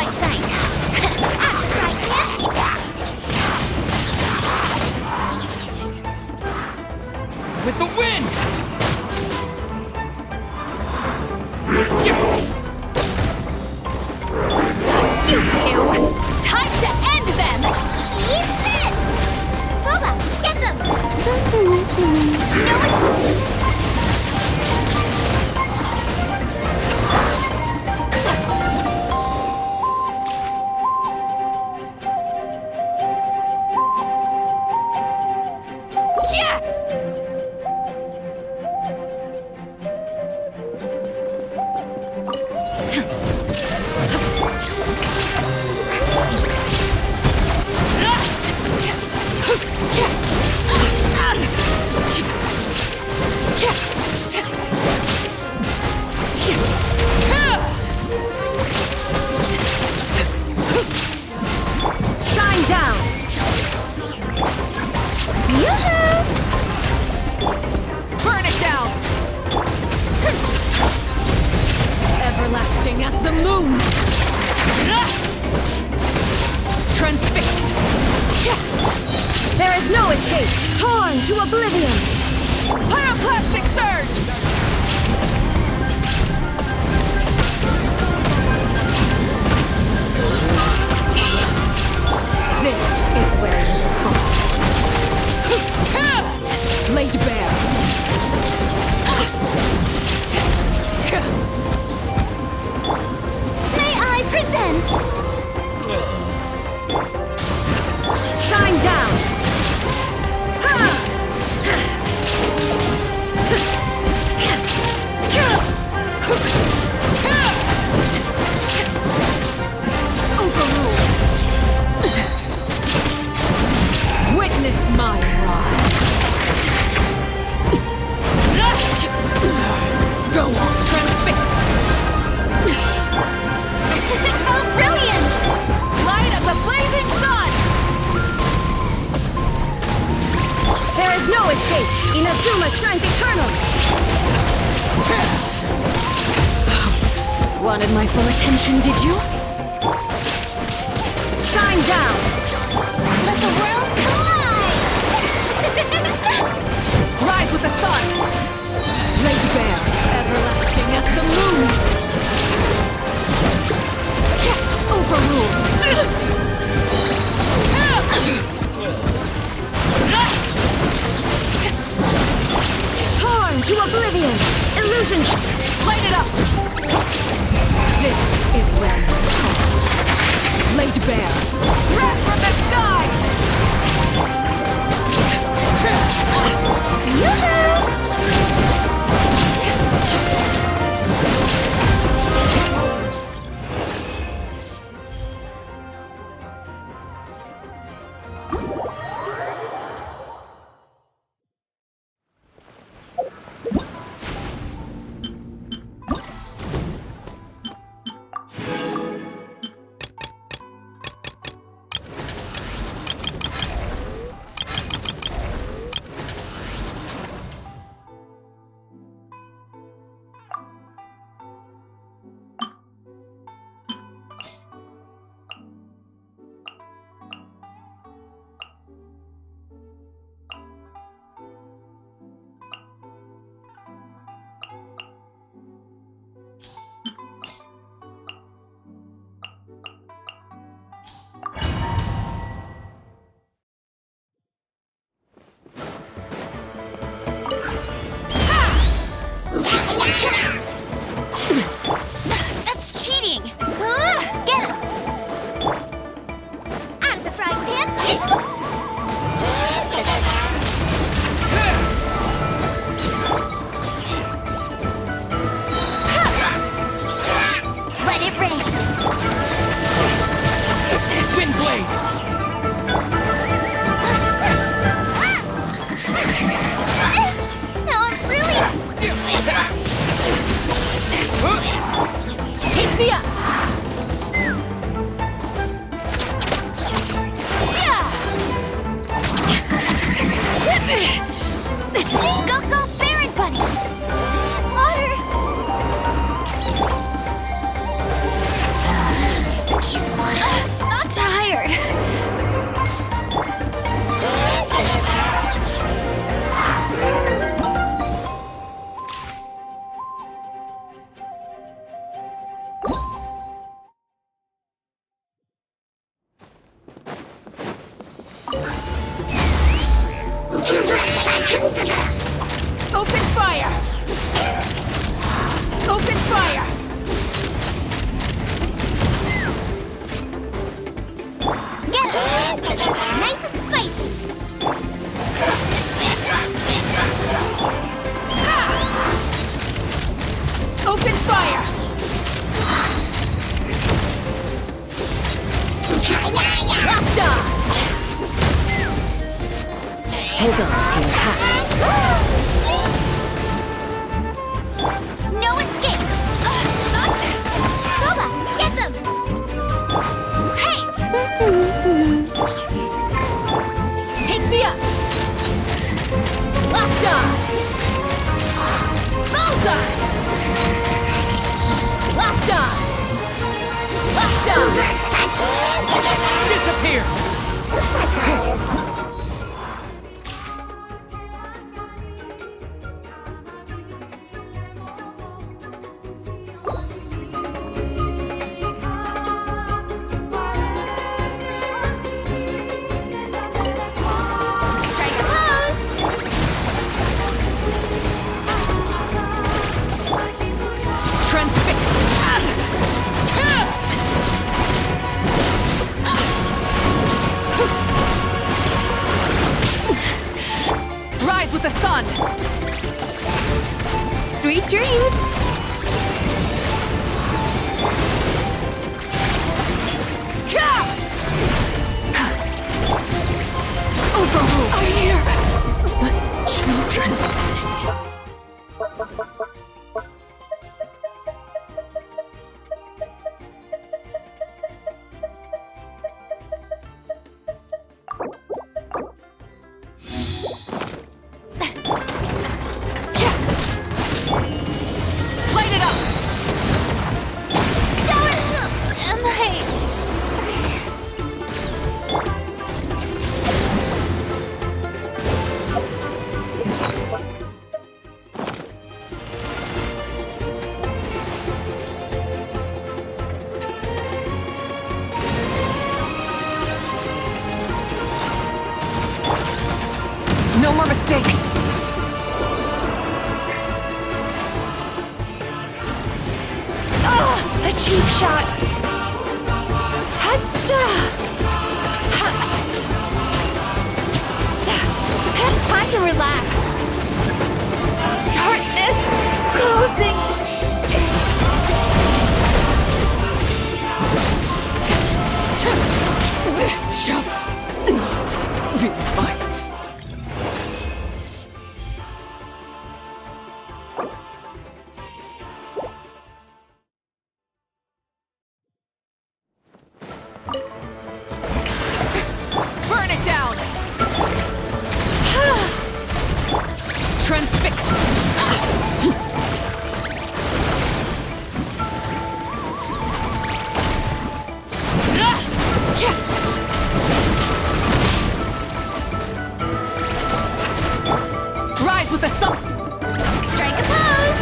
my sights! With the wind! You two! Time to end them! Eat this! Boba, get them! No Yeah! Shine down! Yoo-hoo! Burn it down! Everlasting as the moon! Transfixed! There is no escape! Torn to oblivion! Pyroclastic surge! This is where you fall. Laid bare! May I present? Shine down! Ha! Overruled! Witness my rise! Go on, transfixed! Oh, brilliant! Light of the blazing sun! There is no escape! Inazuma shines eternal! Wanted my full attention, did you? Shine down! Let the world collide! Rise with the sun! Laid bare, everlasting as the moon! Overruled! Torn to oblivion! Illusion Light it up! This is where you come. Laid bare, wrath from the sky! Hold on to your hats. No escape! Scuba, get them! Hey! Take me up! Locked on! Bullseye! Locked on! Locked on! Disappear! Strike a pose! Transfixed! Rise with the sun! Sweet dreams! Overrule! I hear the children sing. Light it up! Shower! Am I... No more mistakes! A cheap shot! Hadda! Have time to relax. Darkness closing. This shall not be life. Burn it down! Transfixed! Rise with the sun! Strike a pose.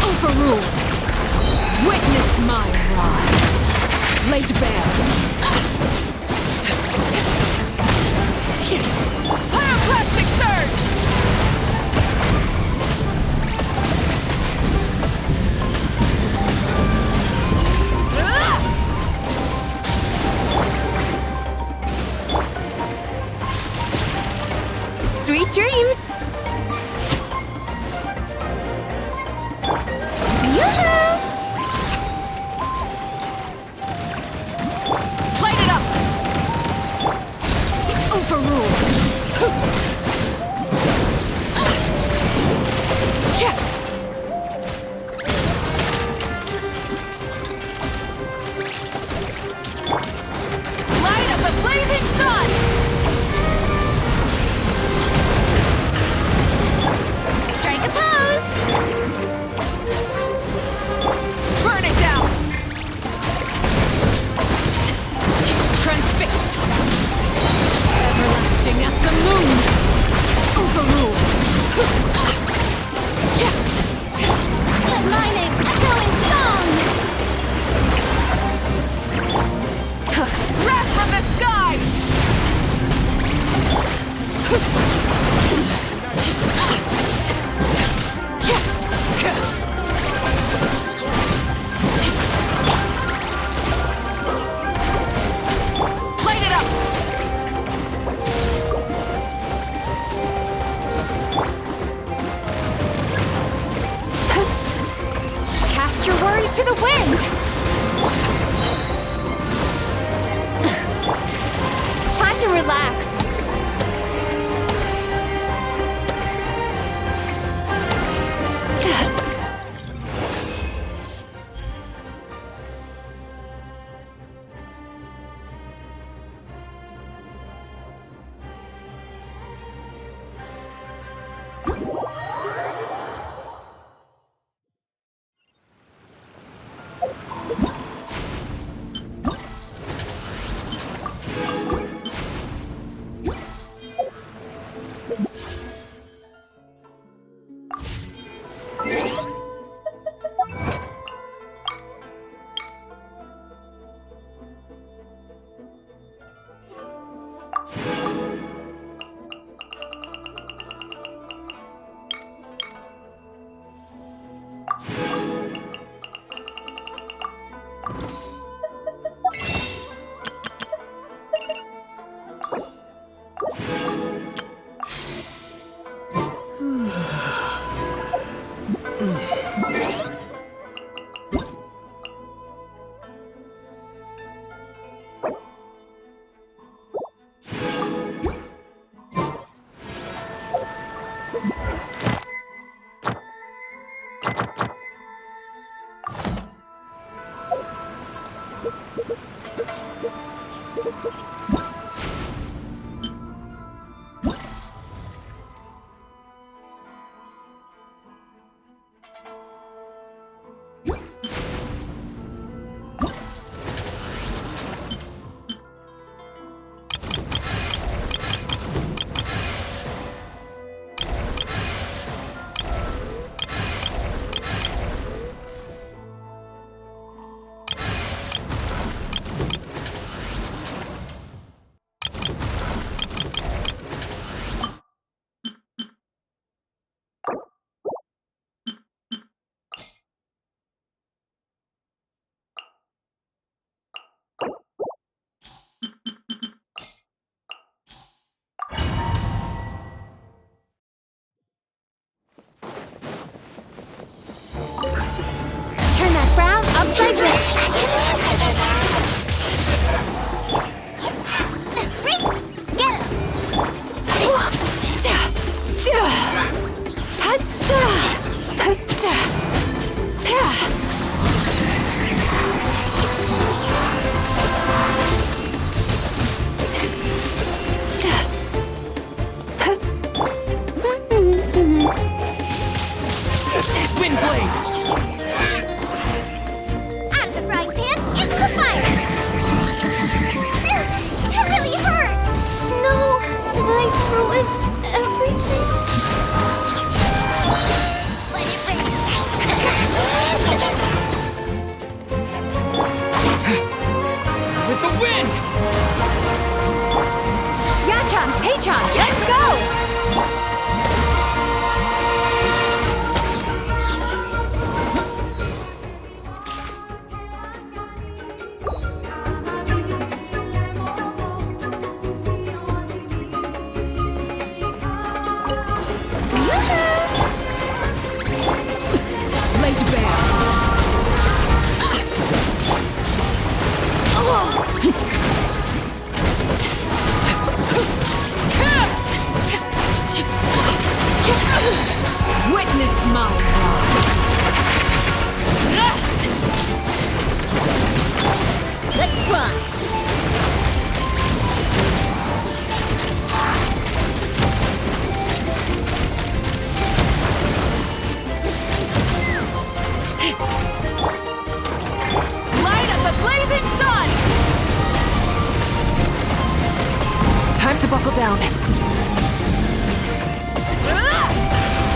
Overruled! Witness my rise! Laid bare! Pyroclastic surge! Sweet dreams. Yoo-hoo! Light it up! Overruled! Light of the blazing sun! Strike a pose. Burn it down! Transfixed! Everlasting as the moon! Overruled! Let my name echo in song. Wrath from the sky! Light it up! Cast your worries to the wind. Turn that frown upside down. Race! Get him! Wind blade! Out of the frying pan into the fire! That really hurt! No, I ruined everything. Let it rain. With the wind! Yachan, Taechan, let's go! Laid bare! Witness my rise! Let's fly! Light of the blazing sun! Time to buckle down.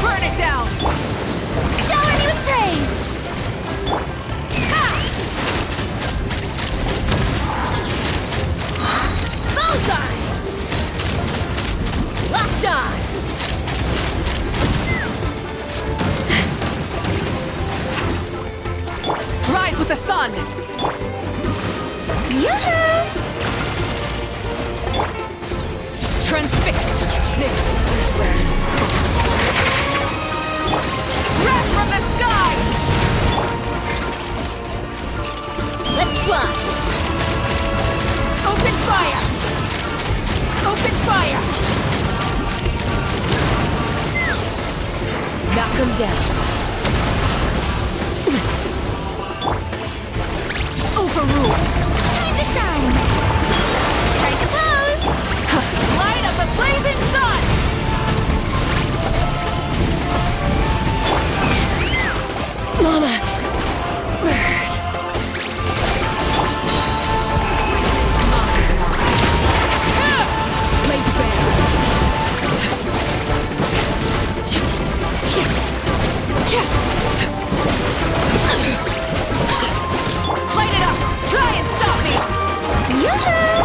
Burn it down! Shower me with praise! Bullseye! Locked on! Rise with the sun! Yoo-hoo! Transfixed! This is where you fall. Wrath from the sky! Let's fly! Open fire! Open fire! Knock him down. Overrule! Time to shine! Strike a pose! Light of the blazing sun! Mama! Bird! Laid bare! Light it up! Try and stop me! Yoo-hoo!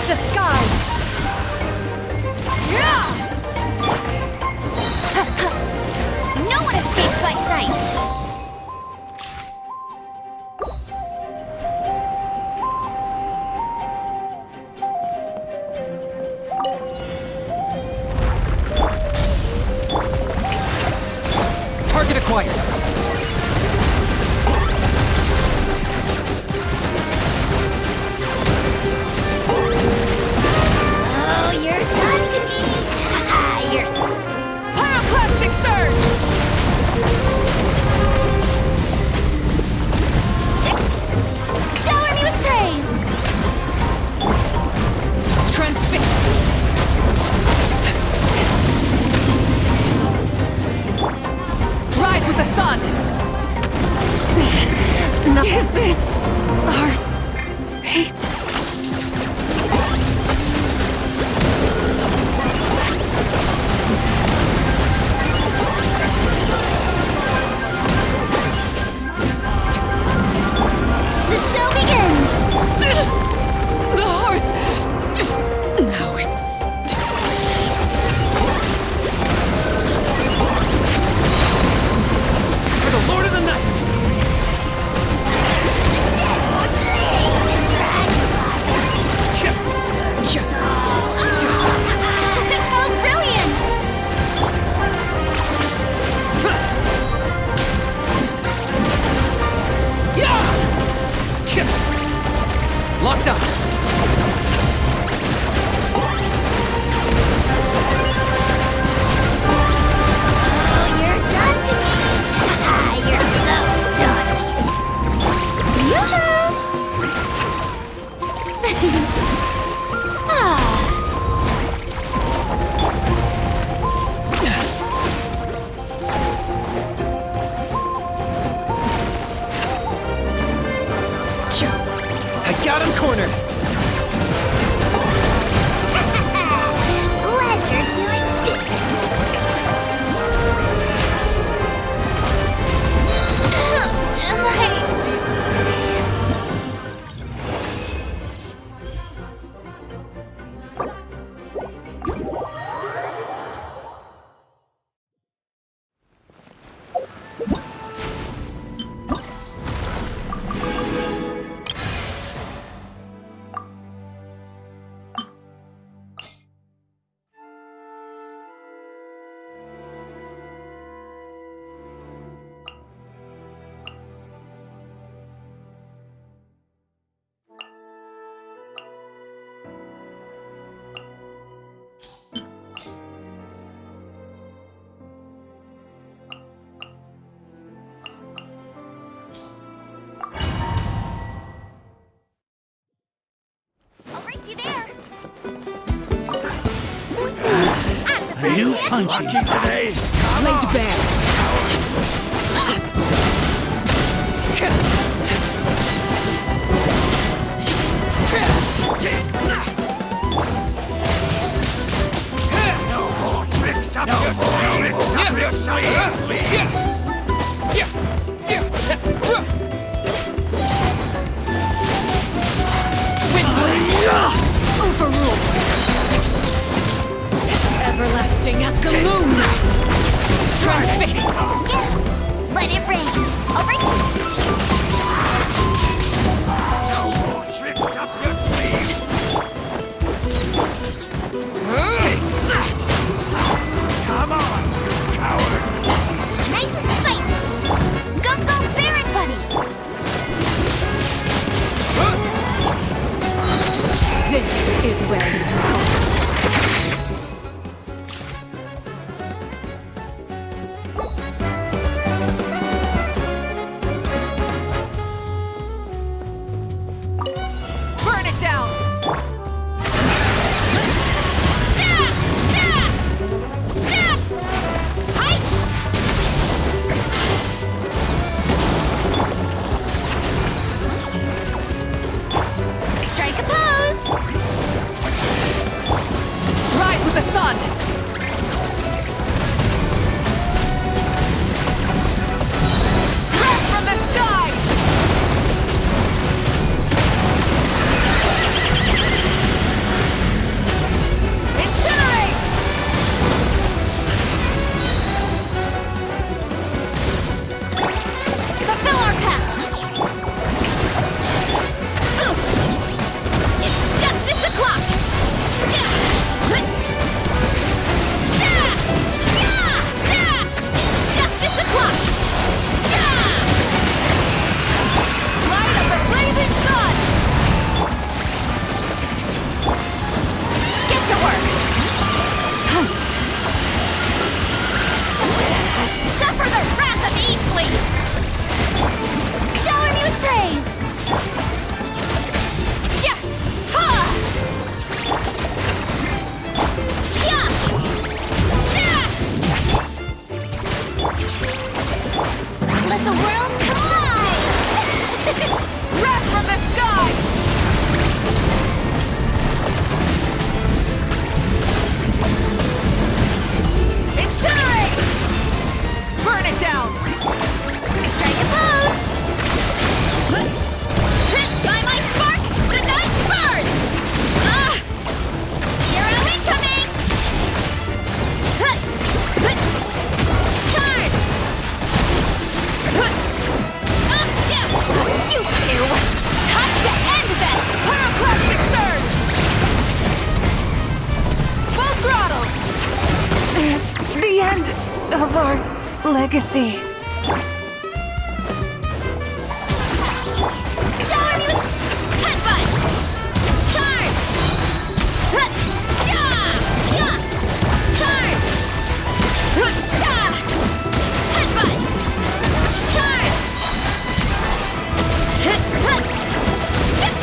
the skies! No one escapes my sight! Target acquired. Oh, you're done to me! You're Pyroclastic surge! shower me with praise! Transfixed! Rise with the sun! Is this our fate? The show begins! The hearth! Now it's... For the Lord of the Night! Oh, brilliant! Locked up! Oh, you're done, Peach! You're so done! Yoo-hoo! Ah. I got him cornered! Pleasure doing business with Am I... I'll race you there! Are you punchy today? Laid bare. No more tricks up your sleeve! Overruled. Everlasting as the moon. Transfixed. Let it rain! I'll race you! No more tricks up your sleeve! Come on, you coward! Nice and spicy! Go, go, Baron Bunny! This is where you fall. Burn it down! Strike a pose! legacy. Shower me with headbutt! Charge! Huh, yeah! Yeah! Charge! Huh, yeah! Headbutt! Charge! Huh, huh, yeah!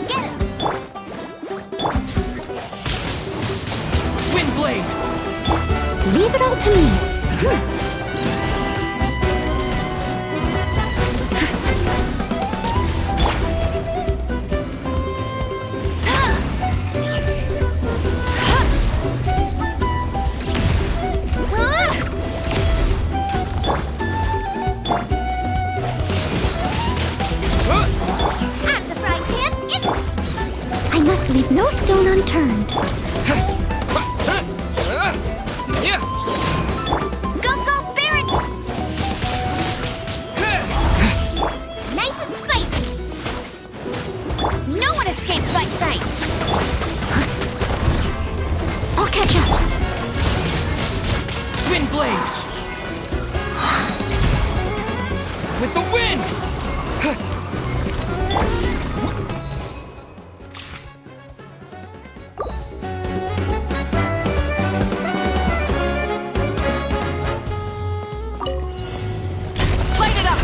Get him! Wind blade! Leave it all to me. At the frying pan, it's... I must leave no stone unturned. Yeah! Go, Baron! Nice and spicy. No one escapes my sights. I'll catch up. Wind blade! With the wind! Light it up!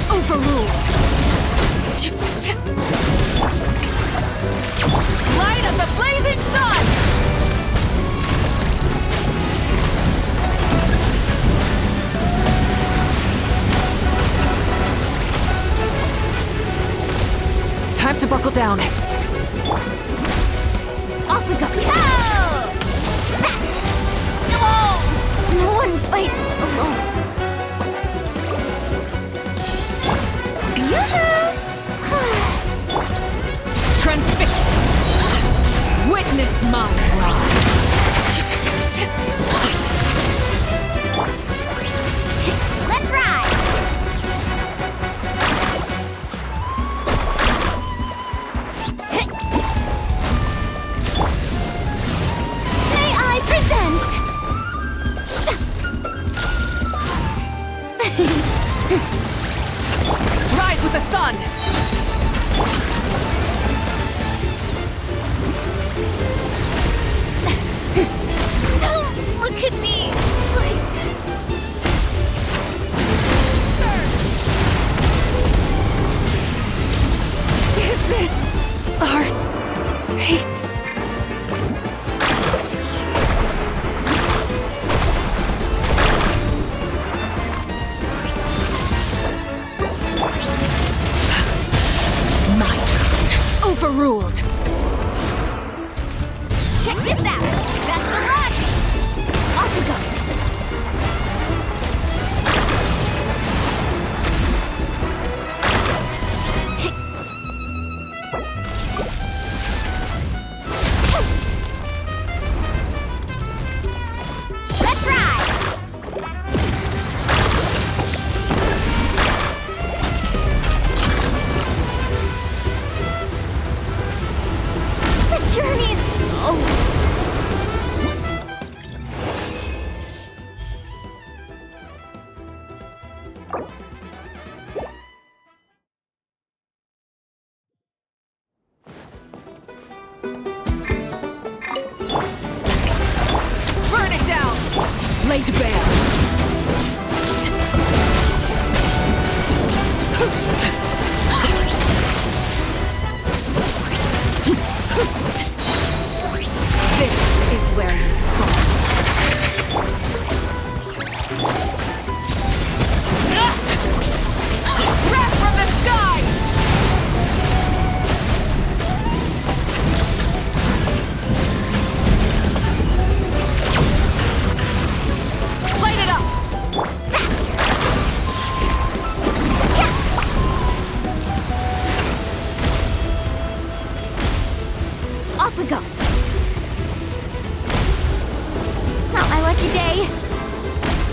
Overruled! Light of the blazing sun! Time to buckle down. Off we go. Yo! Fast! No one fights alone. Transfixed! Witness my rise! Let's ride! May I present? Rise with the sun! Don't look at me like this. Is this our fate? This is where you fall. Wrath from the sky! Light it up! Off we go. Not my lucky day.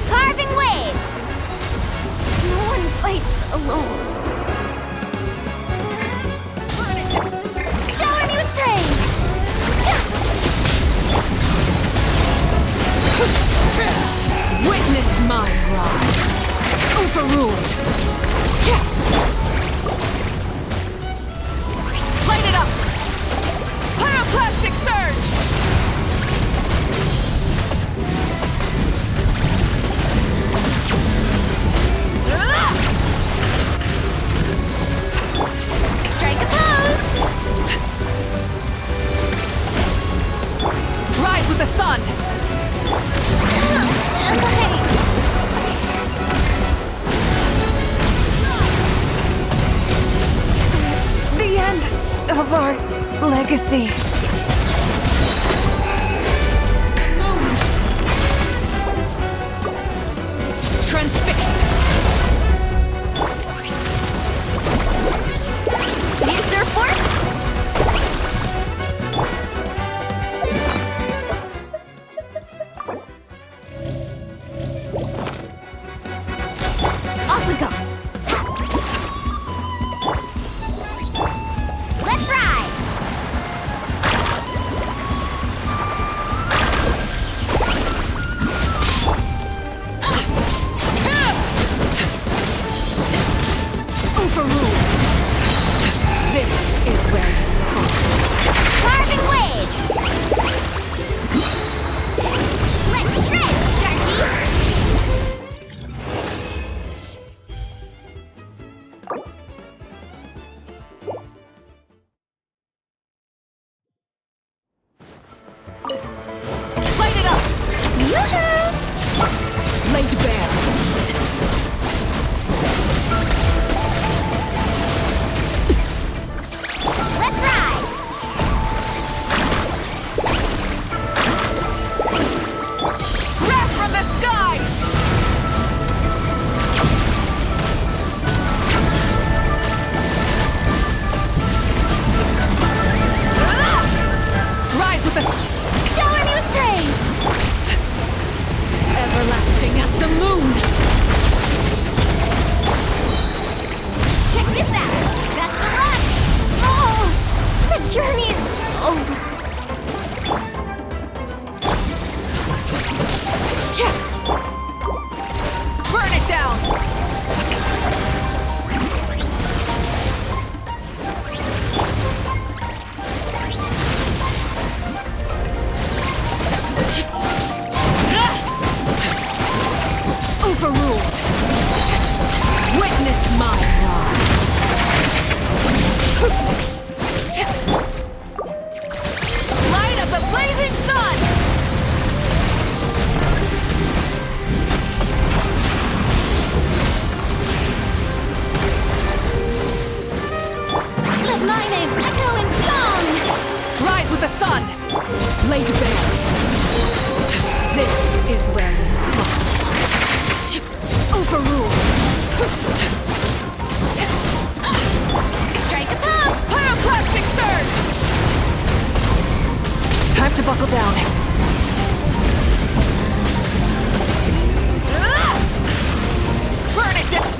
Carving waves. No one fights alone. Shower me with praise. Witness my rise. Overruled. Light it up! Pyroclastic surge! Strike a pose. Rise with the sun! The end of our legacy. Transfixed! Need a surfboard? Off we go. Let's ride. Overruled! This is where you fall. Carving waves. Let's shred, Sharky. Light it up! Yoo-hoo! Laid bare! Let's ride. Wrath from the sky! Rise with the Shower me with praise. everlasting as the moon! Check this out. Best of luck. Oh, the journey's over. Burn it down! Overruled! Witness my rise! Light of the blazing sun! Let my name echo in song. Rise with the sun! Laid bare! This is where you fall. Overruled! Strike a pose. Pyroclastic surge! Time to buckle down. Burn it down!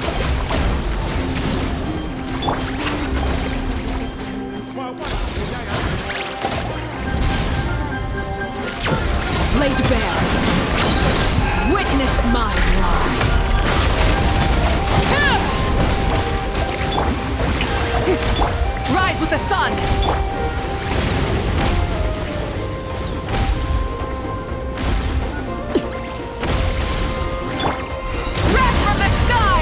Laid bare. Witness my rise. Rise with the sun. Wrath from the sky.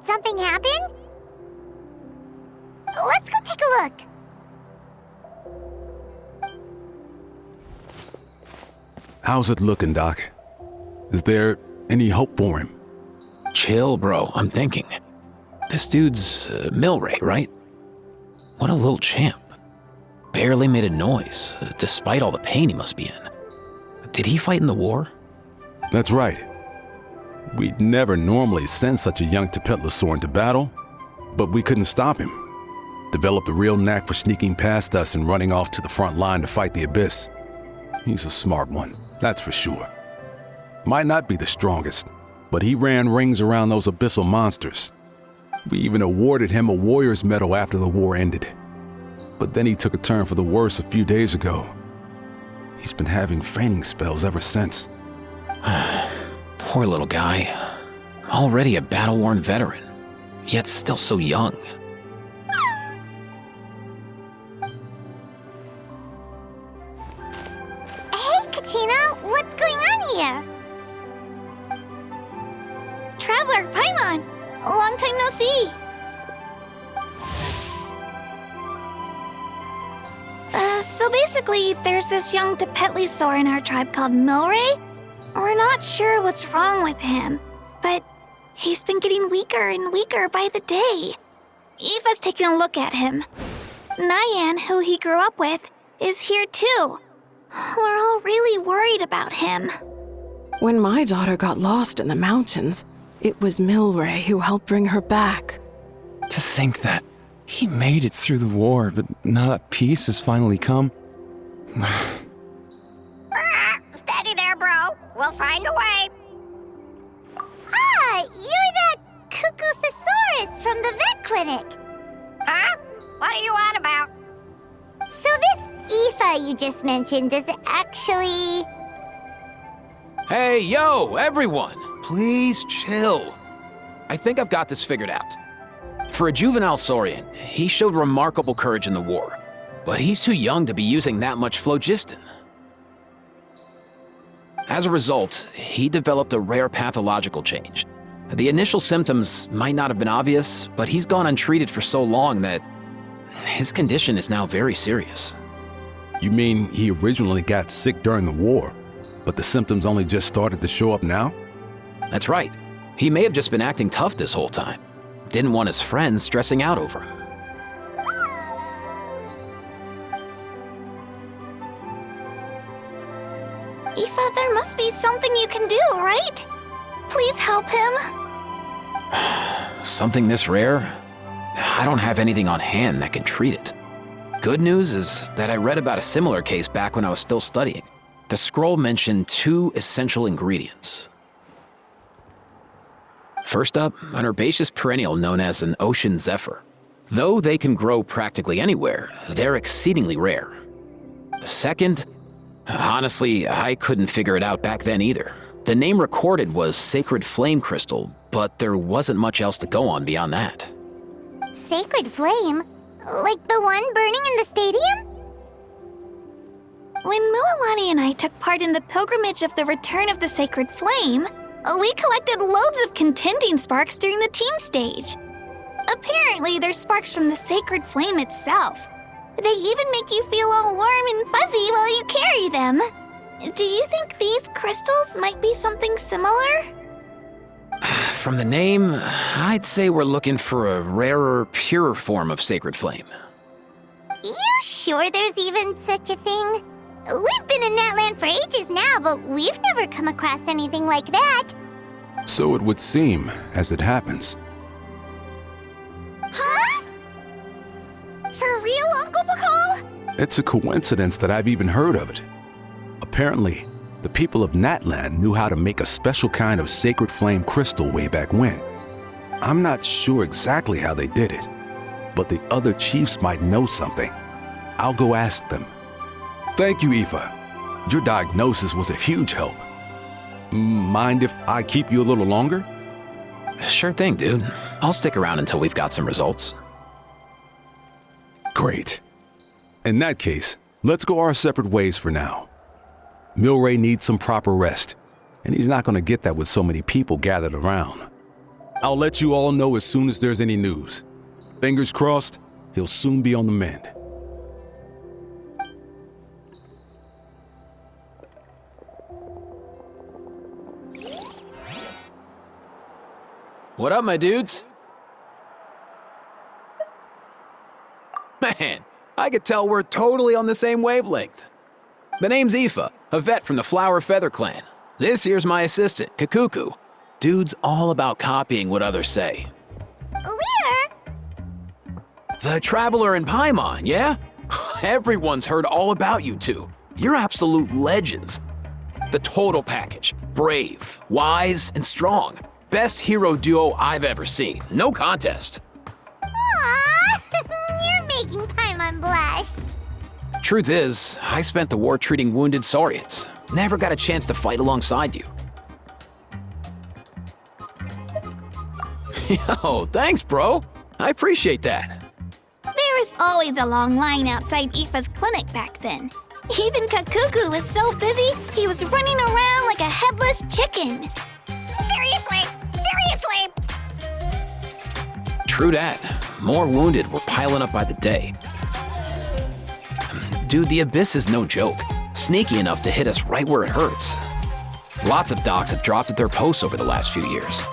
something happen? Let's go take a look. How's it looking, Doc? Is there any hope for him? Chill, bro. I'm thinking. This dude's Milray, right? What a little champ. Barely made a noise, despite all the pain he must be in. Did he fight in the war? That's right. We'd never normally send such a young Tepetlosaur into battle, but we couldn't stop him. Developed a real knack for sneaking past us and running off to the front line to fight the Abyss. He's a smart one, that's for sure. Might not be the strongest, but he ran rings around those abyssal monsters. We even awarded him a Warrior's Medal after the war ended. But then he took a turn for the worse a few days ago. He's been having fainting spells ever since. Poor little guy. Already a battle-worn veteran, yet still so young. Hey, Kachina, what's going on here? Traveler, Paimon, a long time no see. So basically, there's this young Tepetlosaur in our tribe called Milray. We're not sure what's wrong with him, but he's been getting weaker and weaker by the day. Aoife's taking a look at him. Nyan, who he grew up with, is here too. We're all really worried about him. When my daughter got lost in the mountains, it was Milray who helped bring her back. To think that he made it through the war, but now that peace has finally come. Steady there, bro. We'll find a way. Ah, you're that Cuckoo-thesaurus from the vet clinic. Huh? What are you on about? So this Aoife you just mentioned is actually... Hey, yo, everyone! Please chill. I think I've got this figured out. For a juvenile Saurian, he showed remarkable courage in the war, but he's too young to be using that much phlogiston. As a result, he developed a rare pathological change. The initial symptoms might not have been obvious, but he's gone untreated for so long that his condition is now very serious. You mean he originally got sick during the war, but the symptoms only just started to show up now? That's right. He may have just been acting tough this whole time. Didn't want his friends stressing out over him. Aoife, there must be something you can do, right? Please help him. Something this rare? I don't have anything on hand that can treat it. Good news is that I read about a similar case back when I was still studying. The scroll mentioned 2 essential ingredients. First up, an herbaceous perennial known as an ocean zephyr. Though they can grow practically anywhere, they're exceedingly rare. Second, honestly, I couldn't figure it out back then either. The name recorded was Sacred Flame Crystal, but there wasn't much else to go on beyond that. Sacred Flame? Like the one burning in the stadium? When Mualani and I took part in the pilgrimage of the Return of the Sacred Flame, we collected loads of contending sparks during the team stage. Apparently, they're sparks from the Sacred Flame itself. They even make you feel all warm and fuzzy while you carry them. Do you think these crystals might be something similar? From the name, I'd say we're looking for a rarer, purer form of Sacred Flame. You sure there's even such a thing? We've been in Natland for ages now, but we've never come across anything like that. So it would seem, as it happens. Huh? For real, Uncle Pakal? It's a coincidence that I've even heard of it. Apparently, the people of Natland knew how to make a special kind of sacred flame crystal way back when. I'm not sure exactly how they did it, but the other chiefs might know something. I'll go ask them. Thank you, Aoife. Your diagnosis was a huge help. Mind if I keep you a little longer? Sure thing, dude. I'll stick around until we've got some results. Great. In that case, let's go our separate ways for now. Milray needs some proper rest, and he's not going to get that with so many people gathered around. I'll let you all know as soon as there's any news. Fingers crossed, he'll soon be on the mend. What up, my dudes? Man, I could tell we're totally on the same wavelength. The name's Aoife, a vet from the Flower Feather clan. This here's my assistant, Kakuku. Dude's all about copying what others say. We're... The Traveler in Paimon, yeah? Everyone's heard all about you two. You're absolute legends. The total package. Brave, wise, and strong. Best hero duo I've ever seen. No contest. Aww, you're making Paimon blush. Truth is, I spent the war treating wounded Saurians. Never got a chance to fight alongside you. Yo, thanks, bro. I appreciate that. There was always a long line outside Aoife's clinic back then. Even Kakuku was so busy, he was running around like a headless chicken. Seriously! Seriously! True dat. More wounded were piling up by the day. Dude, the Abyss is no joke. Sneaky enough to hit us right where it hurts. Lots of docs have dropped at their posts over the last few years.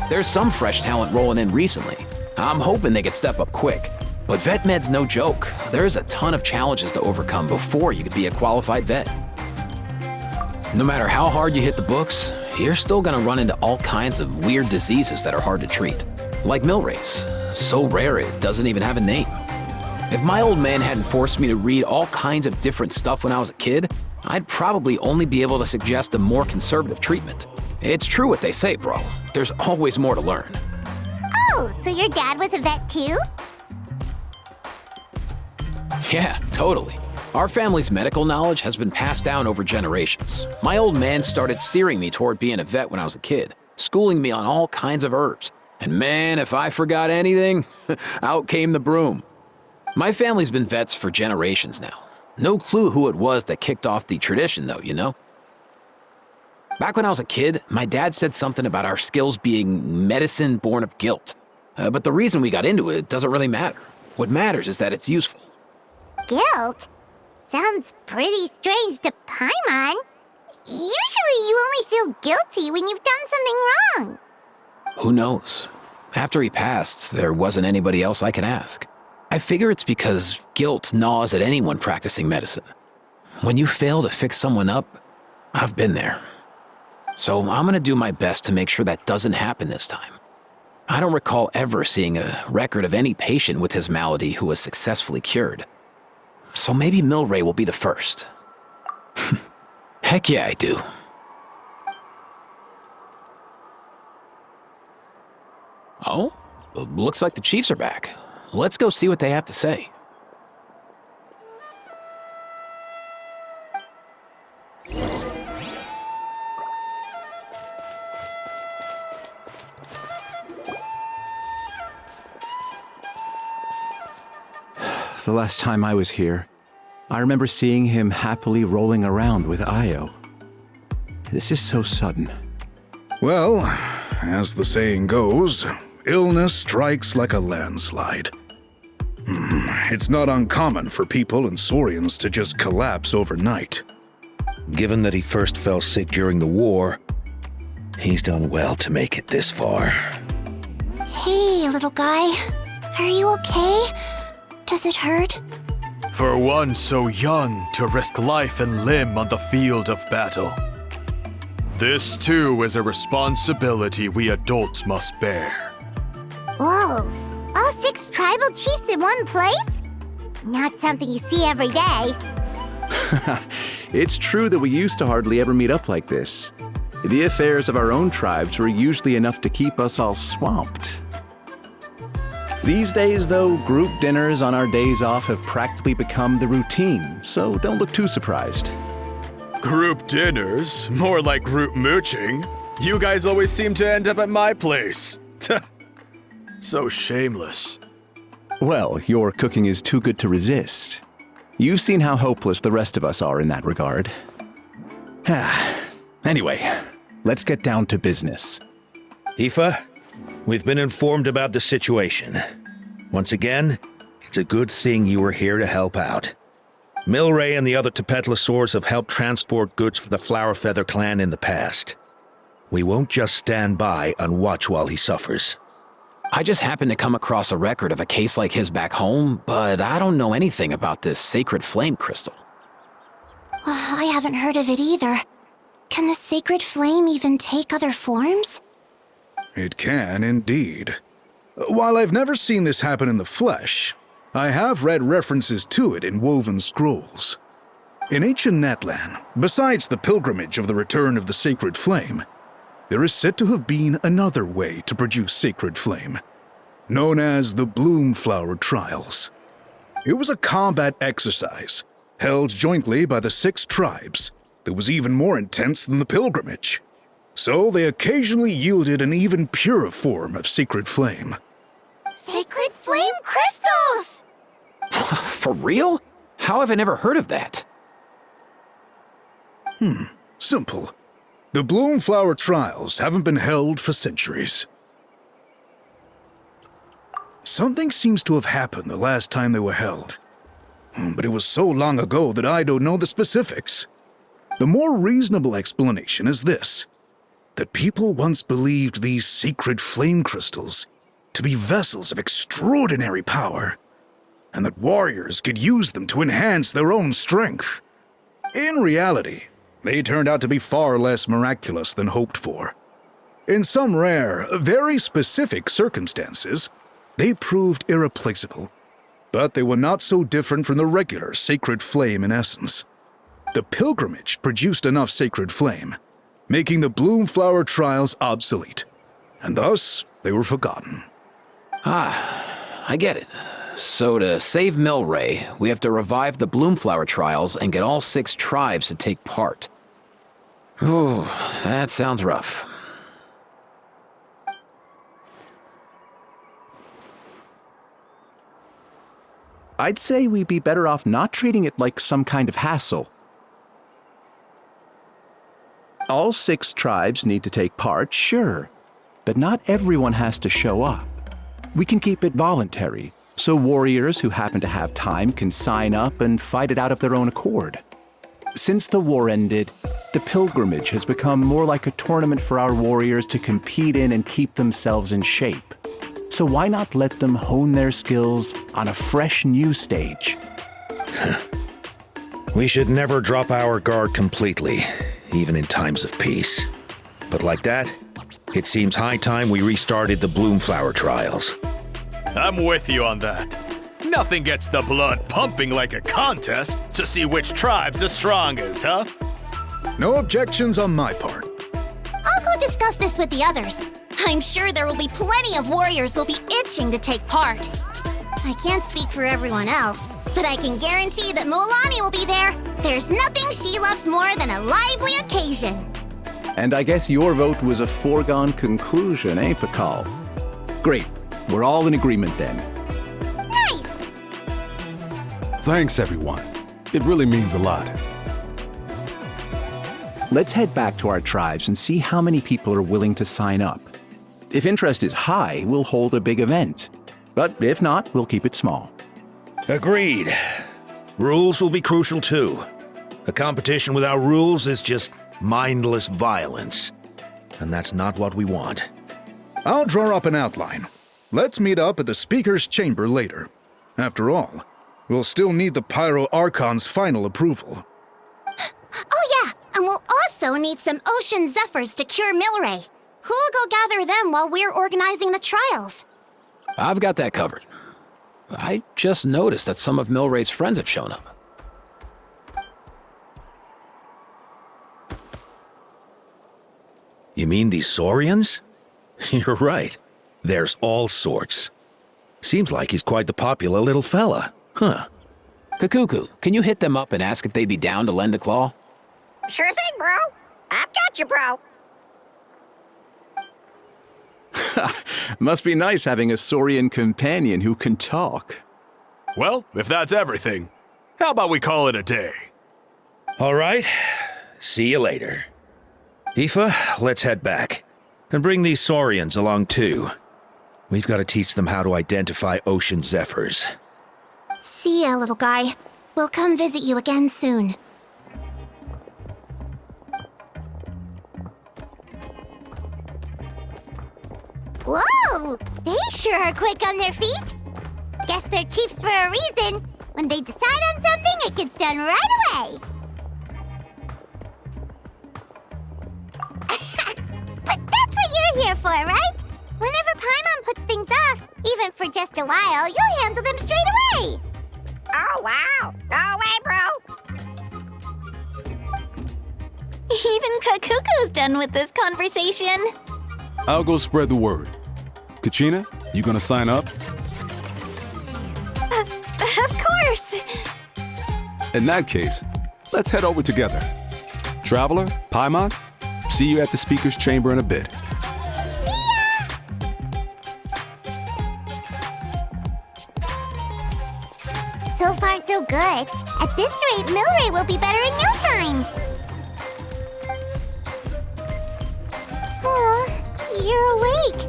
There's some fresh talent rolling in recently. I'm hoping they could step up quick. But vet med's no joke. There's a ton of challenges to overcome before you could be a qualified vet. No matter how hard you hit the books, you're still gonna run into all kinds of weird diseases that are hard to treat. Like Milray's, so rare it doesn't even have a name. If my old man hadn't forced me to read all kinds of different stuff when I was a kid, I'd probably only be able to suggest a more conservative treatment. It's true what they say, bro. There's always more to learn. Oh, so your dad was a vet too? Yeah, totally. Our family's medical knowledge has been passed down over generations. My old man started steering me toward being a vet when I was a kid, schooling me on all kinds of herbs. And man, if I forgot anything, out came the broom. My family's been vets for generations now. No clue who it was that kicked off the tradition though, you know? Back when I was a kid, my dad said something about our skills being medicine born of guilt. But the reason we got into it doesn't really matter. What matters is that it's useful. Guilt? Sounds pretty strange to Paimon. Usually you only feel guilty when you've done something wrong. Who knows? After he passed, there wasn't anybody else I could ask. I figure it's because guilt gnaws at anyone practicing medicine. When you fail to fix someone up, I've been there. So I'm gonna do my best to make sure that doesn't happen this time. I don't recall ever seeing a record of any patient with his malady who was successfully cured. So maybe Milray will be the first. Heck yeah, I do. Oh, looks like the Chiefs are back. Let's go see what they have to say. The last time I was here, I remember seeing him happily rolling around with Io. This is so sudden. Well, as the saying goes, illness strikes like a landslide. It's not uncommon for people and Saurians to just collapse overnight. Given that he first fell sick during the war, he's done well to make it this far. Hey, little guy. Are you okay? Does it hurt? For one so young to risk life and limb on the field of battle. This too is a responsibility we adults must bear. Whoa, all 6 tribal chiefs in one place? Not something you see every day. It's true that we used to hardly ever meet up like this. The affairs of our own tribes were usually enough to keep us all swamped. These days, though, group dinners on our days off have practically become the routine, so don't look too surprised. Group dinners? More like group mooching. You guys always seem to end up at my place. So shameless. Well, your cooking is too good to resist. You've seen how hopeless the rest of us are in that regard. Anyway, let's get down to business. Aoife, we've been informed about the situation. Once again, it's a good thing you were here to help out. Milray and the other Tepetlosaurs have helped transport goods for the Flowerfeather clan in the past. We won't just stand by and watch while he suffers. I just happened to come across a record of a case like his back home, but I don't know anything about this sacred flame crystal. I haven't heard of it either. Can the sacred flame even take other forms? It can indeed. While I've never seen this happen in the flesh, I have read references to it in woven scrolls. In ancient Natlan, besides the pilgrimage of the return of the sacred flame, there is said to have been another way to produce sacred flame, known as the Bloomflower Trials. It was a combat exercise, held jointly by the 6 tribes, that was even more intense than the pilgrimage. So they occasionally yielded an even purer form of sacred flame. Sacred flame crystals! For real? How have I never heard of that? Simple. The Bloomflower Trials haven't been held for centuries. Something seems to have happened the last time they were held. But it was so long ago that I don't know the specifics. The more reasonable explanation is this: that people once believed these sacred flame crystals to be vessels of extraordinary power, and that warriors could use them to enhance their own strength. In reality, they turned out to be far less miraculous than hoped for. In some rare, very specific circumstances, they proved irreplaceable, but they were not so different from the regular sacred flame in essence. The pilgrimage produced enough sacred flame, making the Bloomflower Trials obsolete, and thus they were forgotten. I get it. So to save Milray, we have to revive the Bloomflower Trials and get all 6 tribes to take part. Ooh, that sounds rough. I'd say we'd be better off not treating it like some kind of hassle. All 6 tribes need to take part, sure, but not everyone has to show up. We can keep it voluntary, so warriors who happen to have time can sign up and fight it out of their own accord. Since the war ended, the pilgrimage has become more like a tournament for our warriors to compete in and keep themselves in shape. So why not let them hone their skills on a fresh new stage? We should never drop our guard completely, even in times of peace. But like that, it seems high time we restarted the Bloomflower Trials. I'm with you on that. Nothing gets the blood pumping like a contest to see which tribe's the strongest, huh? No objections on my part. I'll go discuss this with the others. I'm sure there will be plenty of warriors who'll be itching to take part. I can't speak for everyone else, but I can guarantee that Mulani will be there. There's nothing she loves more than a lively occasion. And I guess your vote was a foregone conclusion, eh, Pakal? Great. We're all in agreement then. Nice! Thanks, everyone. It really means a lot. Let's head back to our tribes and see how many people are willing to sign up. If interest is high, we'll hold a big event. But if not, we'll keep it small. Agreed. Rules will be crucial too. A competition without rules is just mindless violence. And that's not what we want. I'll draw up an outline. Let's meet up at the Speaker's Chamber later. After all, we'll still need the Pyro Archon's final approval. Oh yeah, and we'll also need some Ocean Zephyrs to cure Milray. Who'll go gather them while we're organizing the trials? I've got that covered. I just noticed that some of Milray's friends have shown up. You mean these Saurians? You're right. There's all sorts. Seems like he's quite the popular little fella, huh? Kakuku, can you hit them up and ask if they'd be down to lend a claw? Sure thing, bro. I've got you, bro. Must be nice having a Saurian companion who can talk. Well, if that's everything, how about we call it a day? All right. See you later. Aoife, let's head back. And bring these Saurians along too. We've got to teach them how to identify ocean zephyrs. See ya, little guy. We'll come visit you again soon. Whoa! They sure are quick on their feet. Guess they're chiefs for a reason. When they decide on something, it gets done right away. But that's what you're here for, right? Whenever Paimon puts things off, even for just a while, you'll handle them straight away. Oh, wow. No way, bro. Even Kakuku's done with this conversation. I'll go spread the word. Kachina, you gonna sign up? Of course. In that case, let's head over together. Traveler, Paimon, see you at the speaker's chamber in a bit. So far, so good. At this rate, Milray will be better in no time. Oh, you're awake.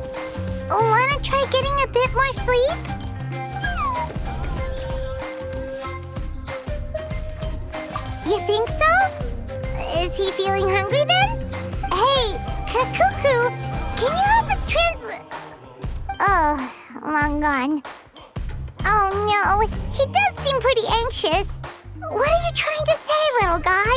Wanna try getting a bit more sleep? You think so? Is he feeling hungry then? Hey, Kakuku, can you help us translate? Oh, long gone. Oh no, he does seem pretty anxious. What are you trying to say, little guy?